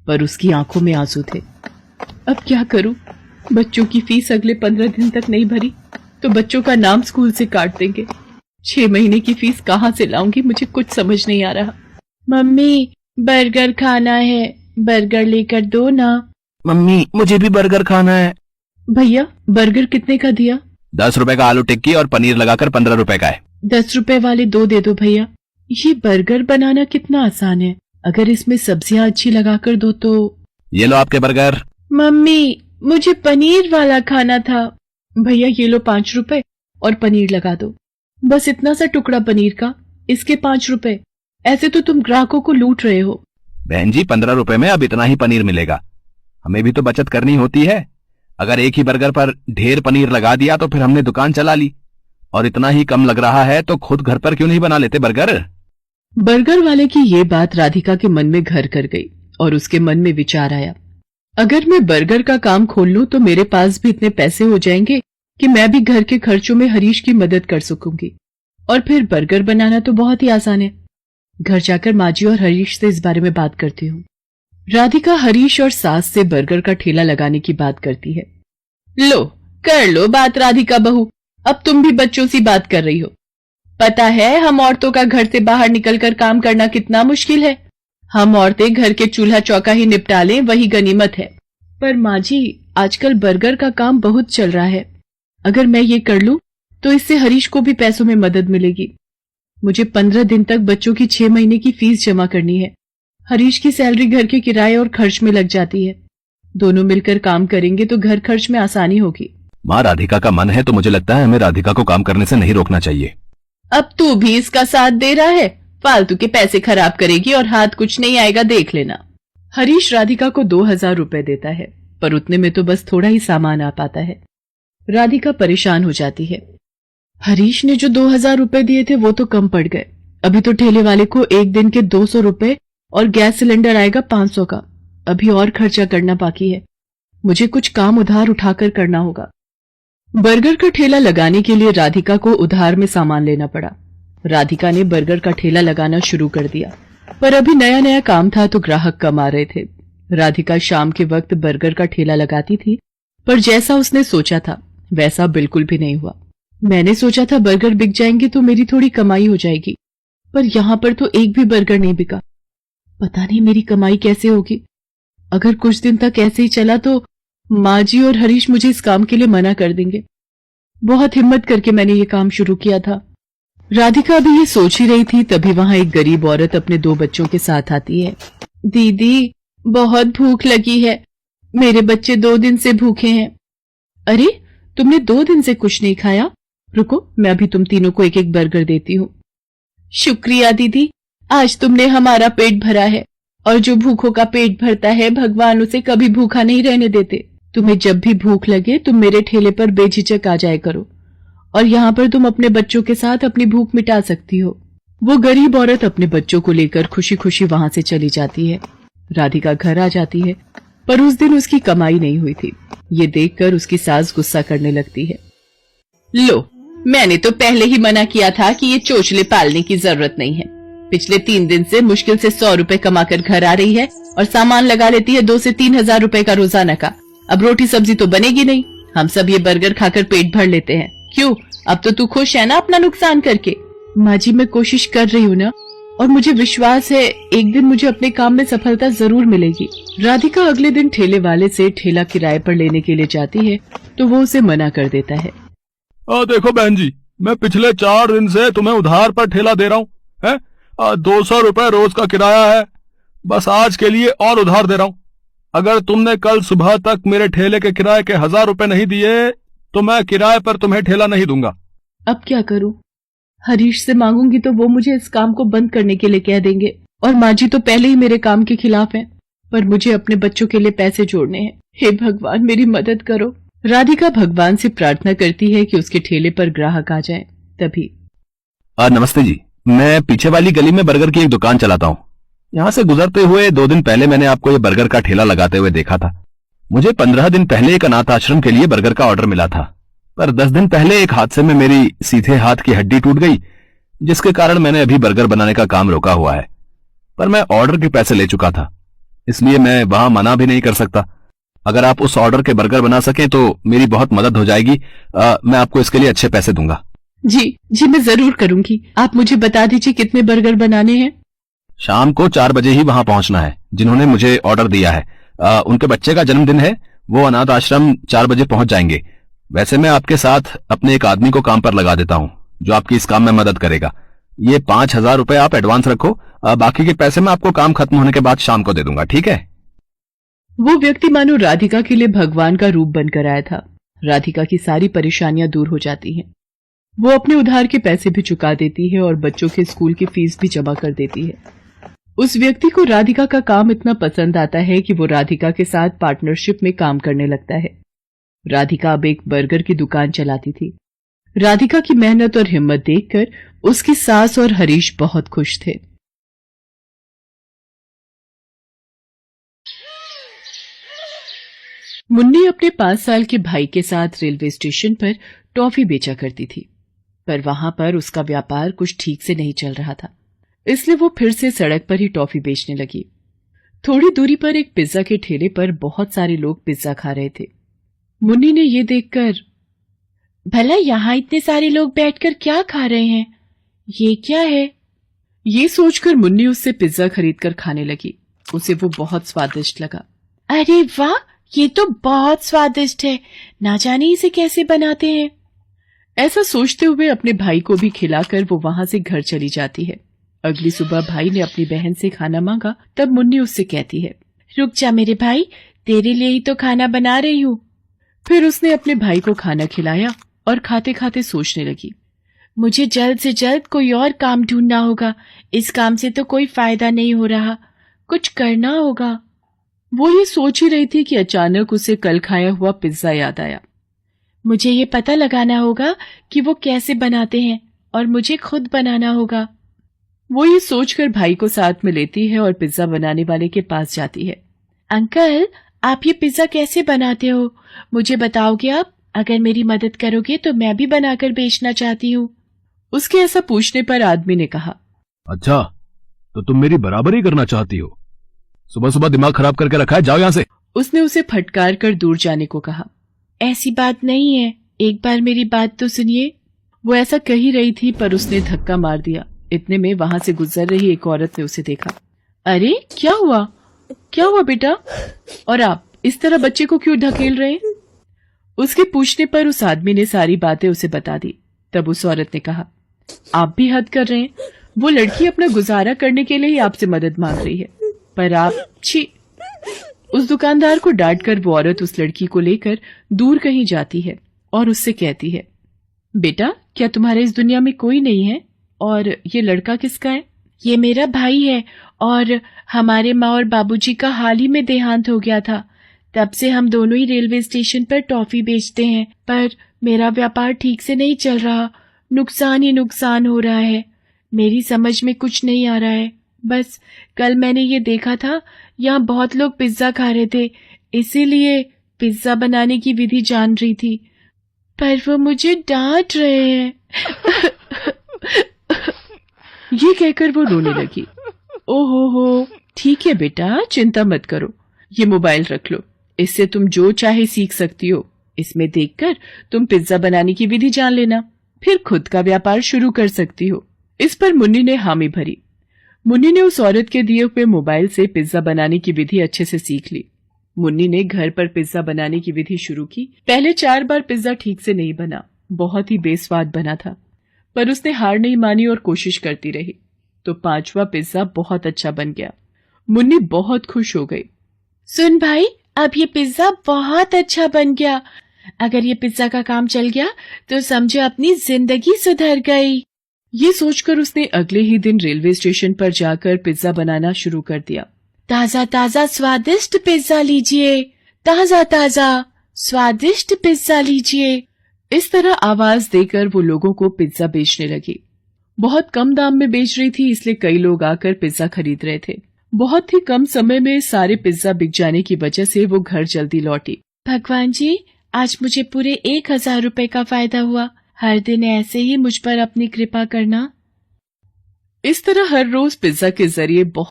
पर उसकी आंखों में आंसू थे। अब क्या करूं? बच्चों की फीस अगले 15 दिन तक नहीं भरी तो बच्चों का नाम स्कूल से काट देंगे। 6 महीने की फीस कहाँ से लाऊंगी? मुझे कुछ समझ नहीं आ रहा। मम्मी, बर्गर खाना है, बर्गर लेकर दो ना। मम्मी, मुझे भी बर्गर खाना है। भैया, बर्गर कितने का दिया? 10 रुपए का आलू टिक्की और पनीर लगाकर 15 रुपए का है। 10 रुपए वाले 2 दे दो भैया। ये बर्गर बनाना कितना आसान है, अगर इसमें सब्जियां अच्छी लगाकर दो तो। ये लो आपके बर्गर। मम्मी, मुझे पनीर वाला खाना था। भैया ये लो 5 रुपए और पनीर लगा दो। बस इतना सा टुकड़ा पनीर का, इसके 5 रुपए। ऐसे तो तुम ग्राहकों को लूट रहे हो। बहन जी, 15 रुपए में अब इतना ही पनीर मिलेगा। हमें भी तो बचत करनी होती है। अगर एक ही बर्गर पर ढेर पनीर लगा दिया तो फिर हमने दुकान चला ली। और इतना ही कम लग रहा है तो खुद घर पर क्यों नहीं बना लेते बर्गर? बर्गर वाले की ये बात राधिका के मन में घर कर गई और उसके मन में विचार आया, अगर मैं बर्गर का काम खोल लूं तो मेरे पास भी इतने पैसे हो जाएंगे कि मैं भी घर के खर्चों में हरीश की मदद कर सकूंगी। और फिर बर्गर बनाना तो बहुत ही आसान है। घर जाकर माजी और हरीश से इस बारे में बात करती हूँ। राधिका हरीश और सास से बर्गर का ठेला लगाने की बात करती है। लो, कर लो बात राधिका बहू, अब तुम भी बच्चों सी बात कर रही हो। पता है हम औरतों का घर से बाहर निकलकर काम करना कितना मुश्किल है। हम औरतें घर के चूल्हा चौका ही निपटा लें, वही गनीमत है। पर माँ जी, आजकल बर्गर का काम बहुत चल रहा है। अगर मैं ये कर लूं तो इससे हरीश को भी पैसों में मदद मिलेगी। मुझे 15 दिन तक बच्चों की 6 महीने की फीस जमा करनी है। हरीश की सैलरी घर के किराए और खर्च में लग जाती है। दोनों मिलकर काम करेंगे तो घर खर्च में आसानी होगी। माँ, राधिका का मन है तो मुझे लगता है हमें राधिका को काम करने से नहीं रोकना चाहिए। अब तू भी इसका साथ दे रहा है? फालतू के पैसे खराब करेगी और हाथ कुछ नहीं आएगा, देख लेना। हरीश राधिका को 2000 रुपए देता है, पर उतने में तो बस थोड़ा ही सामान आ पाता है। राधिका परेशान हो जाती है। हरीश ने जो 2000 रुपए दिए थे वो तो कम पड़ गए। अभी तो ठेले वाले को एक दिन के 200 रुपए और गैस सिलेंडर आएगा 500 का। अभी और खर्चा करना बाकी है। मुझे कुछ काम उधार उठाकर करना होगा। बर्गर का ठेला लगाने के लिए राधिका को उधार में सामान लेना पड़ा। राधिका ने बर्गर का ठेला लगाना शुरू कर दिया, पर अभी नया नया काम था तो ग्राहक कम आ रहे थे। राधिका शाम के वक्त बर्गर का ठेला लगाती थी, पर जैसा उसने सोचा था वैसा बिल्कुल भी नहीं हुआ। मैंने सोचा था बर्गर बिक जाएंगे तो मेरी थोड़ी कमाई हो जाएगी, पर यहाँ पर तो एक भी बर्गर नहीं बिका। पता नहीं मेरी कमाई कैसे होगी। अगर कुछ दिन तक ऐसे ही चला तो माँ जी और हरीश मुझे इस काम के लिए मना कर देंगे। बहुत हिम्मत करके मैंने ये काम शुरू किया था। राधिका अभी ये सोच ही रही थी, तभी वहां एक गरीब औरत अपने 2 बच्चों के साथ आती है। दीदी, बहुत भूख लगी है, मेरे बच्चे 2 दिन से भूखे हैं। अरे, तुमने 2 दिन से कुछ नहीं खाया? रुको, मैं अभी तुम तीनों को एक एक बर्गर देती हूँ। शुक्रिया दीदी, आज तुमने हमारा पेट भरा है, और जो भूखों का पेट भरता है भगवान उसे कभी भूखा नहीं रहने देते। तुम्हें जब भी भूख लगे तुम मेरे ठेले पर बेझिझक आ जाया करो, और यहाँ पर तुम अपने बच्चों के साथ अपनी भूख मिटा सकती हो। वो गरीब औरत अपने बच्चों को लेकर खुशी खुशी वहां से चली जाती है। राधिका घर आ जाती है, पर उस दिन उसकी कमाई नहीं हुई थी। ये देखकर उसकी सास गुस्सा करने लगती है। लो, मैंने तो पहले ही मना किया था कि ये चोचले पालने की जरूरत नहीं है। पिछले 3 दिन से मुश्किल से 100 रुपए कमाकर घर आ रही है और सामान लगा लेती है 2 से 3 हजार रुपए का रोजाना का। अब रोटी सब्जी तो बनेगी नहीं, हम सब ये बर्गर खाकर पेट भर लेते हैं। क्यों, अब तो तू खुश है ना अपना नुकसान करके? माँ जी, मैं कोशिश कर रही हूँ ना, और मुझे विश्वास है एक दिन मुझे अपने काम में सफलता जरूर मिलेगी। राधिका अगले दिन ठेले वाले से ठेला किराए पर लेने के लिए जाती है तो वो उसे मना कर देता है। देखो बहन जी, मैं पिछले 4 दिन से तुम्हें उधार पर ठेला दे रहा हूँ, है 200 रुपए रोज का किराया है। बस आज के लिए और उधार दे रहा हूँ। अगर तुमने कल सुबह तक मेरे ठेले के किराए के 1000 रुपए नहीं दिए तो मैं किराए पर तुम्हें ठेला नहीं दूंगा। अब क्या करूं? हरीश से मांगूंगी तो वो मुझे इस काम को बंद करने के लिए कह देंगे, और माँ जी तो पहले ही मेरे काम के खिलाफ हैं। पर मुझे अपने बच्चों के लिए पैसे जोड़ने हैं। हे भगवान, मेरी मदद करो। राधिका भगवान से प्रार्थना करती है कि उसके ठेले पर ग्राहक आ जाए। तभी नमस्ते जी, मैं पीछे वाली गली में बर्गर की एक दुकान चलाता हूँ। यहाँ से गुजरते हुए 2 दिन पहले मैंने आपको ये बर्गर का ठेला लगाते हुए देखा था। मुझे 15 दिन पहले एक अनाथ आश्रम के लिए बर्गर का ऑर्डर मिला था, पर 10 दिन पहले एक हादसे में मेरी सीधे हाथ की हड्डी टूट गई, जिसके कारण मैंने अभी बर्गर बनाने का काम रोका हुआ है। पर मैं ऑर्डर के पैसे ले चुका था, इसलिए मैं वहां मना भी नहीं कर सकता। अगर आप उस ऑर्डर के बर्गर बना सकें तो मेरी बहुत मदद हो जाएगी। मैं आपको इसके लिए अच्छे पैसे दूंगा। जी जी, मैं जरूर करूंगी। आप मुझे बता दीजिए कितने बर्गर बनाने हैं। शाम को 4 बजे ही वहां पहुंचना है। जिन्होंने मुझे ऑर्डर दिया है उनके बच्चे का जन्मदिन है, वो अनाथ आश्रम 4 बजे पहुंच जाएंगे। वैसे मैं आपके साथ अपने एक आदमी को काम पर लगा देता हूं जो आपकी इस काम में मदद करेगा। ये 5,000 रुपए आप एडवांस रखो, बाकी के पैसे मैं आपको काम खत्म होने के बाद शाम को दे दूंगा, ठीक है? वो व्यक्ति मानो राधिका के लिए भगवान का रूप बनकर आया था। राधिका की सारी परेशानियां दूर हो जाती हैं। वो अपने उधार के पैसे भी चुका देती है और बच्चों के स्कूल की फीस भी जमा कर देती है। उस व्यक्ति को राधिका का काम इतना पसंद आता है कि वो राधिका के साथ पार्टनरशिप में काम करने लगता है। राधिका अब एक बर्गर की दुकान चलाती थी। राधिका की मेहनत और हिम्मत देखकर उसकी सास और हरीश बहुत खुश थे। मुन्नी अपने 5 साल के भाई के साथ रेलवे स्टेशन पर टॉफी बेचा करती थी, पर वहां पर उसका व्यापार कुछ ठीक से नहीं चल रहा था, इसलिए वो फिर से सड़क पर ही टॉफी बेचने लगी। थोड़ी दूरी पर एक पिज्जा के ठेले पर बहुत सारे लोग पिज्जा खा रहे थे। मुन्नी ने ये देखकर, भला यहाँ इतने सारे लोग बैठकर क्या खा रहे हैं, ये क्या है? ये सोचकर मुन्नी उससे पिज्जा खरीदकर खाने लगी। उसे वो बहुत स्वादिष्ट लगा। अरे वाह, ये तो बहुत स्वादिष्ट है, ना जाने इसे कैसे बनाते हैं। ऐसा सोचते हुए अपने भाई को भी खिलाकर वो वहां से घर चली जाती है। अगली सुबह भाई ने अपनी बहन से खाना मांगा, तब मुन्नी उससे कहती है, रुक जा मेरे भाई, तेरे लिए ही तो खाना बना रही हूँ। फिर उसने अपने भाई को खाना खिलाया और खाते खाते सोचने लगी, मुझे जल्द से जल्द कोई और काम ढूंढना होगा, इस काम से तो कोई फायदा नहीं हो रहा, कुछ करना होगा। वो ये सोच ही रही थी कि अचानक उसे कल खाया हुआ पिज्जा याद आया। मुझे ये पता लगाना होगा कि वो कैसे बनाते हैं और मुझे खुद बनाना होगा। वो ये सोचकर भाई को साथ में लेती है और पिज्जा बनाने वाले के पास जाती है। अंकल, आप ये पिज्जा कैसे बनाते हो, मुझे बताओगे आप? अगर मेरी मदद करोगे तो मैं भी बनाकर बेचना चाहती हूँ। उसके ऐसा पूछने पर आदमी ने कहा, अच्छा, तो तुम मेरी बराबरी करना चाहती हो? सुबह सुबह दिमाग खराब करके रखा है, जाओ यहाँ से। उसने उसे फटकार कर दूर जाने को कहा। ऐसी बात नहीं है, एक बार मेरी बात तो सुनिए। वो ऐसा कह ही रही थी पर उसने धक्का मार दिया। इतने में वहां से गुजर रही एक औरत ने उसे देखा। अरे क्या हुआ, क्या हुआ बेटा, और आप इस तरह बच्चे को क्यों ढकेल रहे हैं? उसके पूछने पर उस आदमी ने सारी बातें उसे बता दी। तब उस औरत ने कहा, आप भी हद कर रहे हैं, वो लड़की अपना गुजारा करने के लिए ही आपसे मदद मांग रही है, पर आप छी। उस दुकानदार को डांटकर वो औरत उस लड़की को लेकर दूर कहीं जाती है और उससे कहती है, बेटा क्या तुम्हारे इस दुनिया में कोई नहीं है, और ये लड़का किसका है? ये मेरा भाई है और हमारे माँ और बाबूजी का हाल ही में देहांत हो गया था, तब से हम दोनों ही रेलवे स्टेशन पर टॉफी बेचते हैं, पर मेरा व्यापार ठीक से नहीं चल रहा, नुकसान ही नुकसान हो रहा है, मेरी समझ में कुछ नहीं आ रहा है। बस कल मैंने ये देखा था, यहाँ बहुत लोग पिज्जा खा रहे थे, इसीलिए पिज्जा बनाने की विधि जान रही थी, पर वो मुझे डांट रहे हैं। ये कहकर वो रोने लगी। ओहो, ठीक है बेटा, चिंता मत करो, ये मोबाइल रख लो, इससे तुम जो चाहे सीख सकती हो। इसमें देखकर तुम पिज्जा बनाने की विधि जान लेना, फिर खुद का व्यापार शुरू कर सकती हो। इस पर मुन्नी ने हामी भरी। मुन्नी ने उस औरत के दिए हुए मोबाइल से पिज्जा बनाने की विधि अच्छे से सीख ली। मुन्नी ने घर पर पिज्जा बनाने की विधि शुरू की। पहले 4 बार पिज्जा ठीक से नहीं बना, बहुत ही बेस्वाद बना था, पर उसने हार नहीं मानी और कोशिश करती रही, तो 5वां पिज्जा बहुत अच्छा बन गया। मुन्नी बहुत खुश हो गई। सुन भाई, अब ये पिज्जा बहुत अच्छा बन गया, अगर ये पिज्जा का काम चल गया तो समझो अपनी जिंदगी सुधर गई। ये सोचकर उसने अगले ही दिन रेलवे स्टेशन पर जाकर पिज्जा बनाना शुरू कर दिया। ताजा ताजा स्वादिष्ट पिज्जा लीजिए, ताजा ताजा स्वादिष्ट पिज्जा लीजिए। इस तरह आवाज देकर वो लोगों को पिज्जा बेचने लगी। बहुत कम दाम में बेच रही थी, इसलिए कई लोग आकर पिज्जा खरीद रहे थे। बहुत ही कम समय में सारे पिज्जा बिक जाने की वजह से वो घर जल्दी लौटी। भगवान जी, आज मुझे पूरे 1000 रुपए का फायदा हुआ, हर दिन ऐसे ही मुझ पर अपनी कृपा करना। इस तरह हर रोज पिज्जा के जरिए बहुत